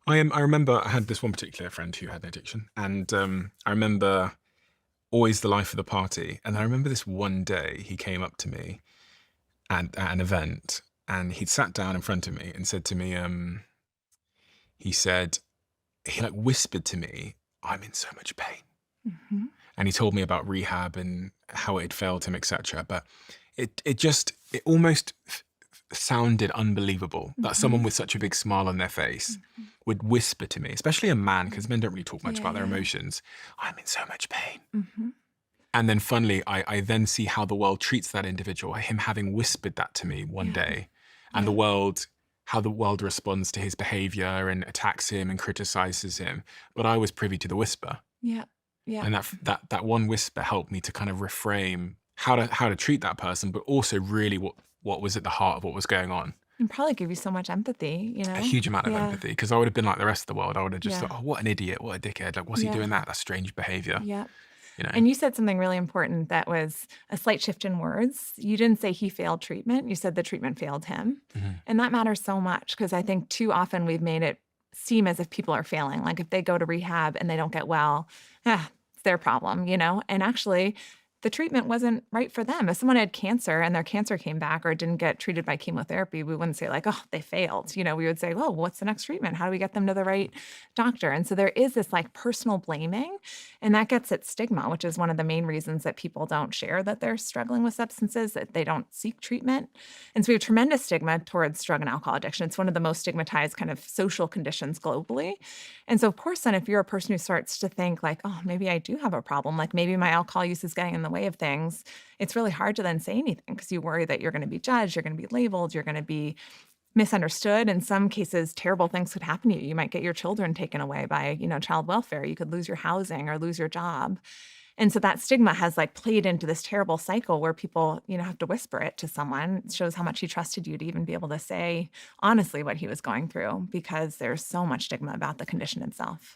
I remember I had this one particular friend who had an addiction, and I remember always the life of the party. And I remember this one day he came up to me at an event, and he'd sat down in front of me and said to me, he said he like whispered to me, "I'm in so much pain," Mhm. and he told me about rehab and how it had failed him, etc. But it almost sounded unbelievable that someone Mhm. with such a big smile on their face Mhm. would whisper to me, especially a man, Mhm. because men don't really talk much Yeah, about their yeah. emotions. "I'm in so much pain." Mhm. And then funnily, I then see how the world treats that individual, him having whispered that to me one Yeah. day, and Yeah. how the world responds to his behavior and attacks him and criticizes him. But I was privy to the whisper. Yeah. Yeah. And that one whisper helped me to kind of reframe how to treat that person, but also really what was at the heart of what was going on. And probably give you so much empathy, A huge amount of Yeah. empathy, because I would have been like the rest of the world. I would have just thought, Yeah. "Oh, what an idiot, what a dickhead. Like, what's he Yeah. doing that? That's strange behavior," Yeah. you know? And you said something really important that was a slight shift in words. You didn't say he failed treatment, you said the treatment failed him. Mhm. And that matters so much because I think too often we've made it seem as if people are failing. Like if they go to rehab and they don't get well, it's their problem. And actually, the treatment wasn't right for them. If someone had cancer and their cancer came back or didn't get treated by chemotherapy, we wouldn't say, like, oh, they failed. We would say, oh, what's the next treatment? How do we get them to the right doctor? And so there is this like personal blaming and that gets at stigma, which is one of the main reasons that people don't share that they're struggling with substances, that they don't seek treatment. And so we have tremendous stigma towards drug and alcohol addiction. It's one of the most stigmatized kind of social conditions globally. And so, of course, then if you're a person who starts to think, like, oh, maybe I do have a problem, like maybe my alcohol use is getting in the way of things, it's really hard to then say anything because you worry that you're going to be judged, you're going to be labeled, you're going to be misunderstood. In some cases, terrible things could happen to you. You might get your children taken away by child welfare. You could lose your housing or lose your job. And so that stigma has like played into this terrible cycle where people have to whisper it to someone. It shows how much he trusted you to even be able to say honestly what he was going through because there's so much stigma about the condition itself.